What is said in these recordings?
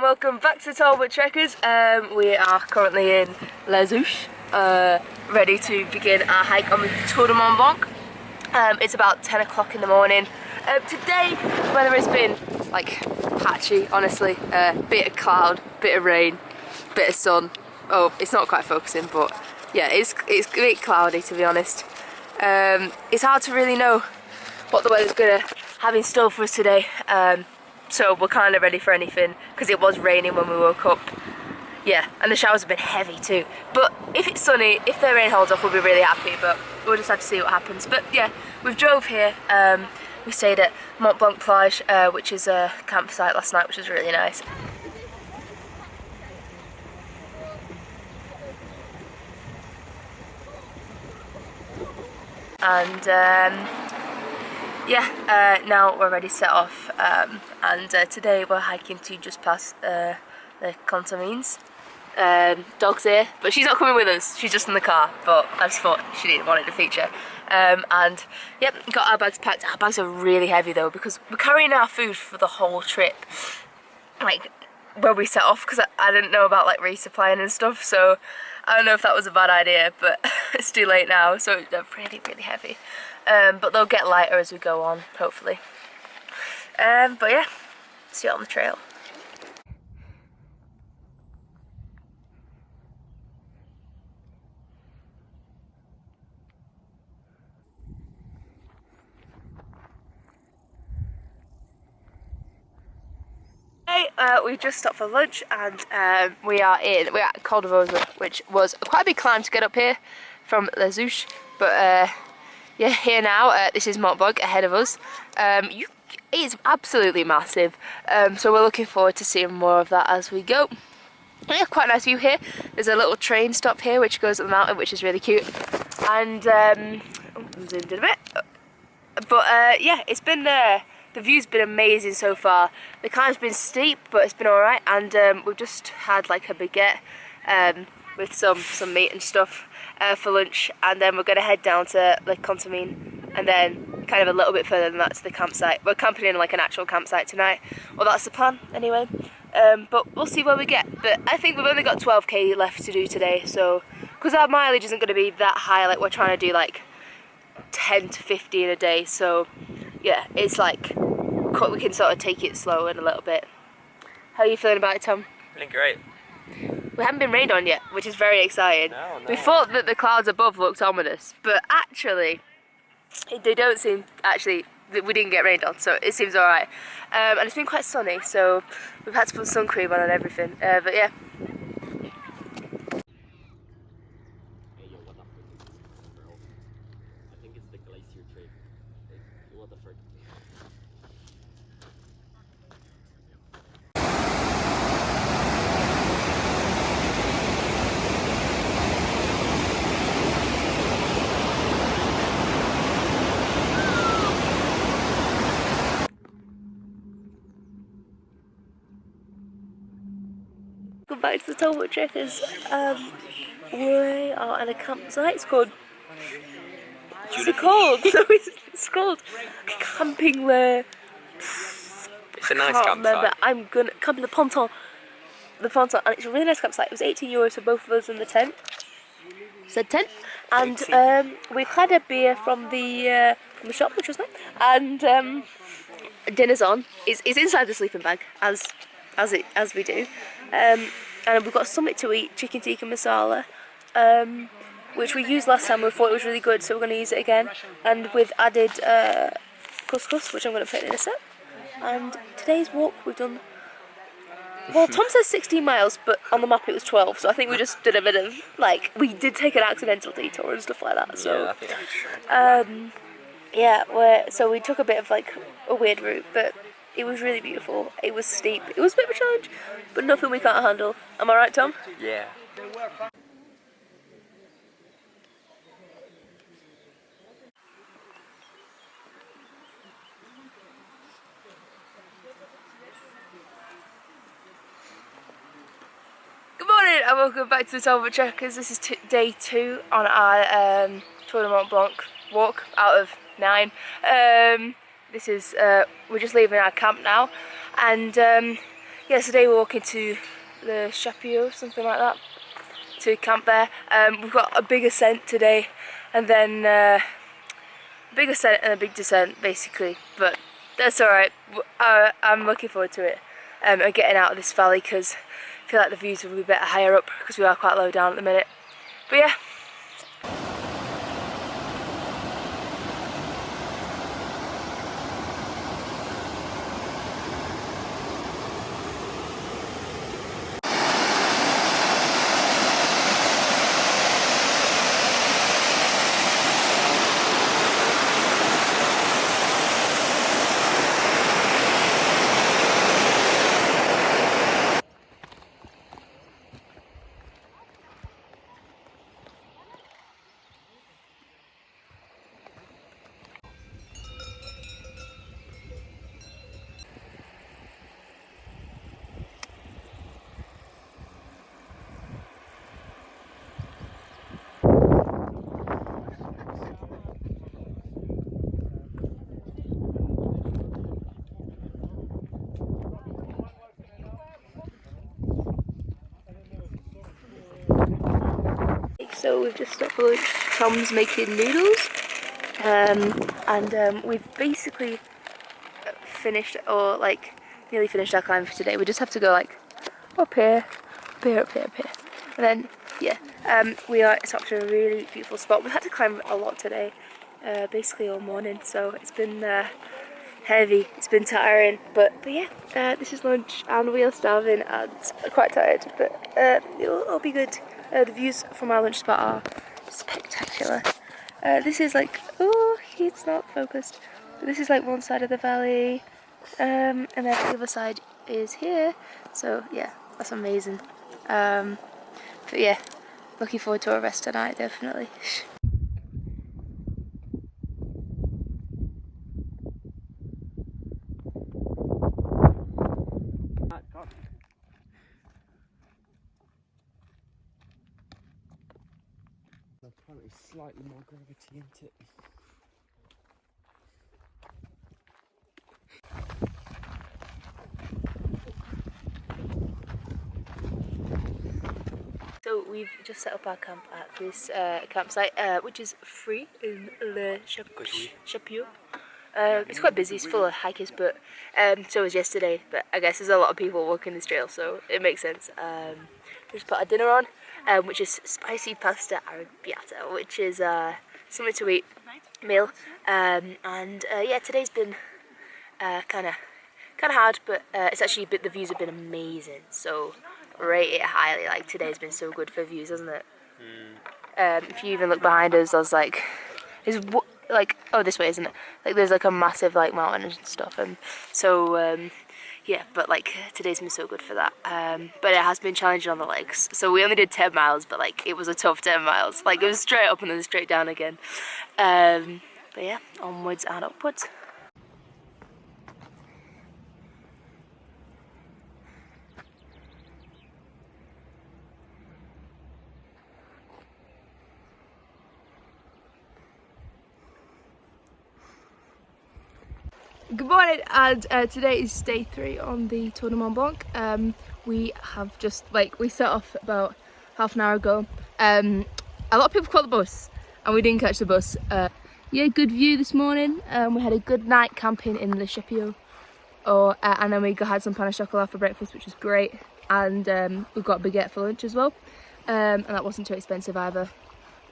welcome back to Talbot Trekkers. We are currently in Les Houches, ready to begin our hike on the Tour de Mont Blanc. It's about 10 o'clock in the morning. Today, the weather has been like patchy, honestly. Bit of cloud, bit of rain, bit of sun. Oh, it's not quite focusing, but yeah, it's a bit cloudy, to be honest. It's hard to really know what the weather's gonna have in store for us today. So we're kind of ready for anything because it was raining when we woke up. Yeah, and the showers have been heavy too. But if it's sunny, if the rain holds off, we'll be really happy. But we'll just have to see what happens. But yeah, we've drove here. We stayed at Mont Blanc plage, which is a campsite last night, which was really nice. And yeah, now we're ready to set off, and today we're hiking to just past the Contamines. Dog's here, but she's not coming with us, she's just in the car, but I just thought she didn't want it to feature. And yep, got our bags packed. Our bags are really heavy though, because we're carrying our food for the whole trip, like when we set off, because I didn't know about like resupplying and stuff, so I don't know if that was a bad idea, but it's too late now, so they're really, really heavy. But they'll get lighter as we go on, hopefully. But yeah, see you on the trail. Hey, we've just stopped for lunch, and we're at Col de Vosges, which was quite a big climb to get up here from Les Houches, but yeah, here now. This is Mont Blanc ahead of us. It's absolutely massive, so we're looking forward to seeing more of that as we go. Yeah, quite a nice view here. There's a little train stop here which goes up the mountain, which is really cute. And I'm zoomed in a bit, but yeah, it's been the view's been amazing so far. The climb's been steep, but it's been alright, and we've just had like a baguette with some meat and stuff for lunch, and then we're going to head down to Les Contamines, and then kind of a little bit further than that to the campsite. We're camping in like an actual campsite tonight. Well, that's the plan anyway, but we'll see where we get. But I think we've only got 12k left to do today, so because our mileage isn't going to be that high, like we're trying to do like 10 to 15 a day, so yeah, it's like we can sort of take it slow and a little bit. How are you feeling about it, Tom? Feeling great. We haven't been rained on yet, which is very exciting. No. We thought that the clouds above looked ominous, but actually, they don't seem, we didn't get rained on, so it seems alright. And it's been quite sunny, so we've had to put sun cream on and everything, but yeah. Welcome back to the Talbot Trekkers. We are at a campsite. It's called. What's it called? It's called Camping Le. It's a nice campsite. I'm gonna Camping the Ponton. The Ponton, and it's a really nice campsite. It was €18 for both of us in the tent. Said tent, and we've had a beer from the shop, which was nice. And dinner's on. It's inside the sleeping bag, as we do. And we've got something to eat, chicken tikka masala, which we used last time. We thought it was really good, so we're going to use it again. And we've added couscous, which I'm going to put in a sec. And today's walk we've done, well, Tom says 16 miles, but on the map it was 12, so I think we just did a bit of, like, we did take an accidental detour and stuff like that, so, yeah, so we took a bit of, like, a weird route, but it was really beautiful. It was steep. It was a bit of a challenge, but nothing we can't handle. Am I right, Tom? Yeah. Good morning and welcome back to the Talbot Trekkers. This is day 2 on our Tour de Mont Blanc walk out of 9. This is we're just leaving our camp now, and yeah, today we're walking to the Chapio, something like that, to camp there. We've got a big ascent today, and then a big ascent and a big descent basically, but that's alright. I'm looking forward to it, and getting out of this valley, because I feel like the views will be better higher up, because we are quite low down at the minute. But yeah. So we've just stopped for lunch. Tom's making noodles, and we've basically finished, or like nearly finished our climb for today. We just have to go like up here, up here, up here, up here, and then yeah, we are stopped at a really beautiful spot. We've had to climb a lot today, basically all morning, so it's been heavy, it's been tiring, but yeah, this is lunch and we are starving and quite tired, but it'll be good. The views from our lunch spot are spectacular. This is like, oh, it's not focused, but this is like one side of the valley, and then the other side is here, so yeah, that's amazing. But yeah, looking forward to a rest tonight, definitely. Apparently slightly more gravity into it. So we've just set up our camp at this campsite, which is free in Les Houches. It's quite busy, it's full of hikers, but so was yesterday, but I guess there's a lot of people walking this trail, so it makes sense. We just put our dinner on, which is spicy pasta arrabbiata, which is something to eat meal, and yeah, today's been kind of hard, but it's actually the views have been amazing, so rate it highly. Like today's been so good for views, hasn't it? If you even look behind us, there's like, oh, this way, isn't it? Like there's like a massive like mountain and stuff, and so yeah, but like today's been so good for that. But it has been challenging on the legs, so we only did 10 miles, but like it was a tough 10 miles. Like it was straight up and then straight down again. But yeah, onwards and upwards. Good morning, and today is day 3 on the Tour de Mont Blanc. We have just, we set off about half an hour ago. A lot of people caught the bus, and we didn't catch the bus. Yeah, good view this morning. We had a good night camping in Le Chapio, and then we had some pain au chocolat for breakfast, which was great. And we've got a baguette for lunch as well, and that wasn't too expensive either.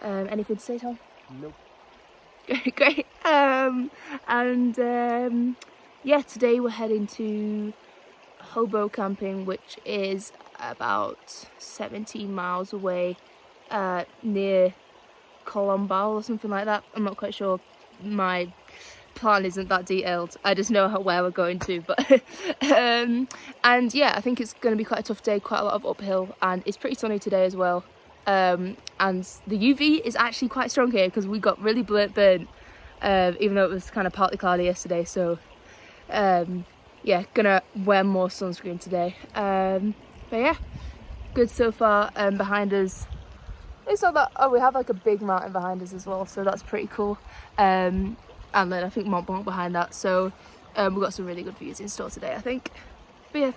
Anything to say, Tom? Nope. Great. Yeah, today we're heading to hobo camping, which is about 17 miles away, near Courmayeur or something like that. I'm not quite sure. My plan isn't that detailed. I just know where we're going to, but and yeah, I think it's going to be quite a tough day, quite a lot of uphill, and it's pretty sunny today as well. And the UV is actually quite strong here because we got really burnt, even though it was kind of partly cloudy yesterday. So yeah, gonna wear more sunscreen today. But yeah, good so far. Behind us, it's not that, oh, we have like a big mountain behind us as well, so that's pretty cool. And then I think Mont Blanc behind that, so we've got some really good views in store today, I think. But yeah,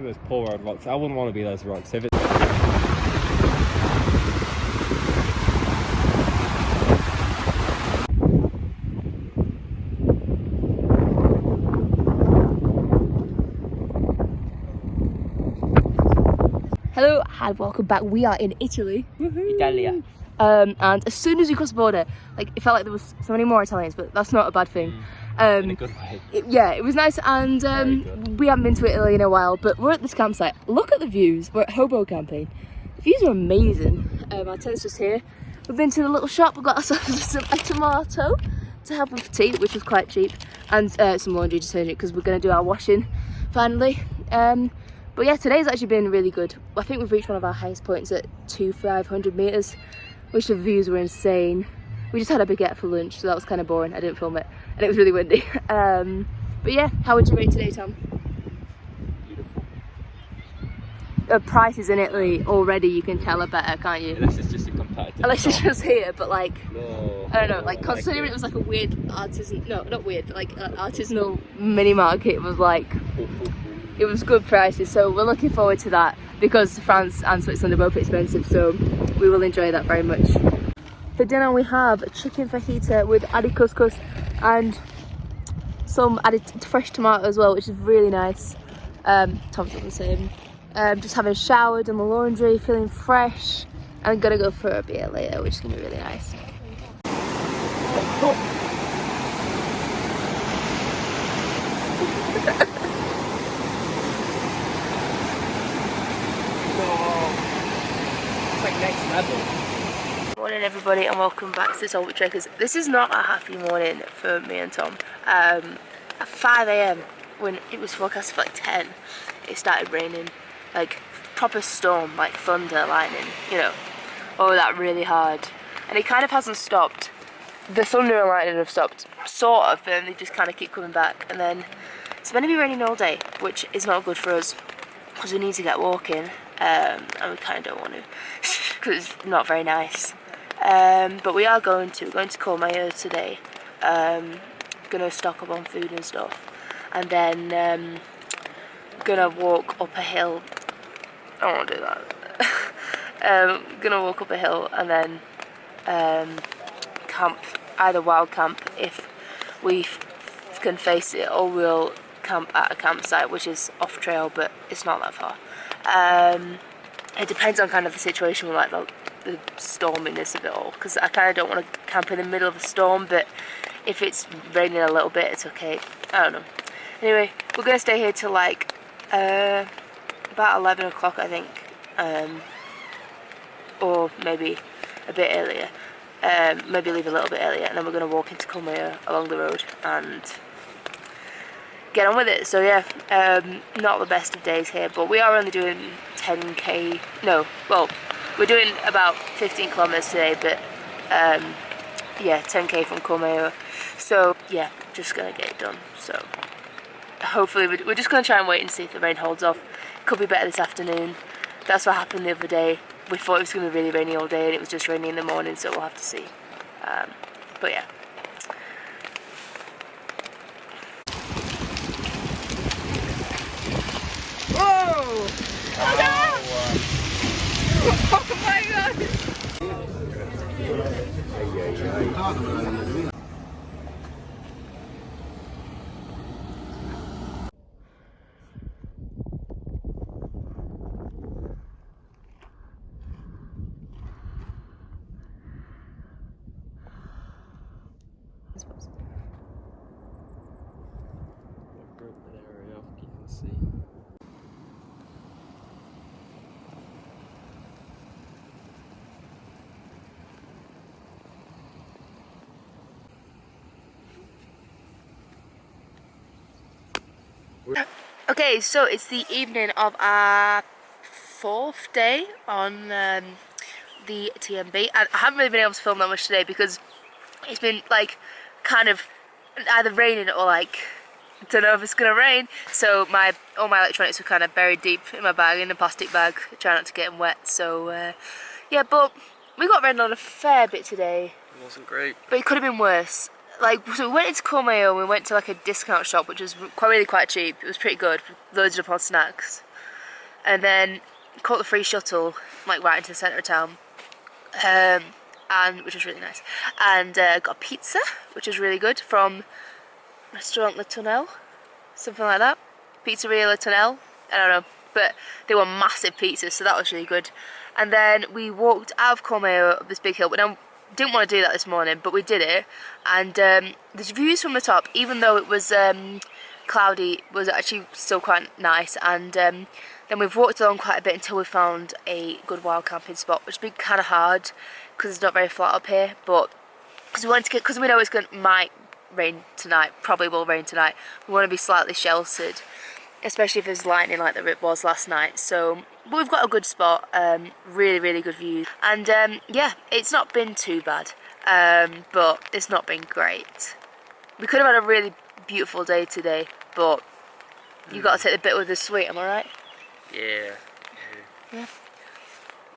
those poor old rocks. I wouldn't want to be those rocks. If it's... Hello and welcome back. We are in Italy. Italia. And as soon as we crossed the border, like it felt like there was so many more Italians, but that's not a bad thing. In a good way. It was nice, and we haven't been to Italy in a while, but we're at this campsite. Look at the views. We're at hobo camping. The views are amazing. Our tent's just here. We've been to the little shop. We got ourselves a tomato to have with tea, which was quite cheap, and some laundry detergent because we're going to do our washing finally. But yeah, today's actually been really good. I think we've reached one of our highest points at 2,500 meters, which the views were insane. We just had a baguette for lunch, so that was kind of boring. I didn't film it, and it was really windy. But yeah, how would you rate today, Tom? Beautiful. The prices in Italy already, you can tell are better, can't you? Unless it's just a competitive. Unless it's just here, but like, no, I don't know, like considering it was like a weird artisan, no, not weird, but like an artisanal mini market, it was like, it was good prices. So we're looking forward to that because France and Switzerland are both expensive, so we will enjoy that very much. For dinner we have chicken fajita with added couscous and some added fresh tomato as well, which is really nice. Tom's done the same. Just having showered, done the laundry, feeling fresh, and I'm gonna go for a beer later, which is gonna be really nice. It's like next level. Morning everybody and welcome back to the Talbot Trekkers. This is not a happy morning for me and Tom. At 5 AM when it was forecast for like 10, it started raining, like proper storm, like thunder, lightning, you know, all that really hard. And it kind of hasn't stopped. The thunder and lightning have stopped, sort of, but then they just kind of keep coming back. And then it's meant to be raining all day, which is not good for us because we need to get walking, and we kind of don't want to because it's not very nice. But we are going to Courmayeur today. Gonna stock up on food and stuff, and then gonna walk up a hill. I don't want to do that. Gonna walk up a hill and then camp, either wild camp if we can face it, or we'll camp at a campsite which is off trail, but it's not that far. It depends on kind of the situation with like the storminess of it all, because I kind of don't want to camp in the middle of a storm, but if it's raining a little bit, it's okay. I don't know. Anyway, we're going to stay here till like about 11 o'clock, I think, or maybe a bit earlier. Maybe leave a little bit earlier, and then we're going to walk into Courmayeur along the road and get on with it. So yeah, not the best of days here, but we are only doing 10k, no, well, we're doing about 15 kilometers today, but yeah, 10k from Courmayeur. So yeah, just gonna get it done. So hopefully we're just gonna try and wait and see if the rain holds off. Could be better this afternoon. That's what happened the other day. We thought it was gonna be really rainy all day, and it was just raining in the morning. So we'll have to see. But yeah. Whoa! Oh no! Oh my god! Okay, so it's the evening of our 4th day on the TMB, and I haven't really been able to film that much today because it's been like kind of either raining or like, don't know if it's gonna rain. So all my electronics were kind of buried deep in my bag, in a plastic bag, trying not to get them wet. So yeah, but we got rained on a fair bit today. It wasn't great, but it could have been worse. Like, so we went into Courmayeur, we went to like a discount shop which was quite cheap. It was pretty good, loaded up on snacks. and then caught the free shuttle like right into the centre of town, and which was really nice, and got a pizza which was really good from Restaurant Le Tunnel, something like that, Pizzeria Le Tunnel, I don't know, but they were massive pizzas, so that was really good. And then we walked out of Courmayeur up this big hill, but I didn't want to do that this morning, but we did it, and the views from the top, even though it was cloudy, was actually still quite nice. And then we've walked along quite a bit until we found a good wild camping spot, which has been kind of hard because it's not very flat up here, but because we know it's might rain tonight, probably will rain tonight, we want to be slightly sheltered, especially if there's lightning like there was last night. So, but we've got a good spot, really good view, and yeah, it's not been too bad, but it's not been great. We could have had a really beautiful day today, but you got to take the bit with the sweet, am I right? Yeah. Yeah.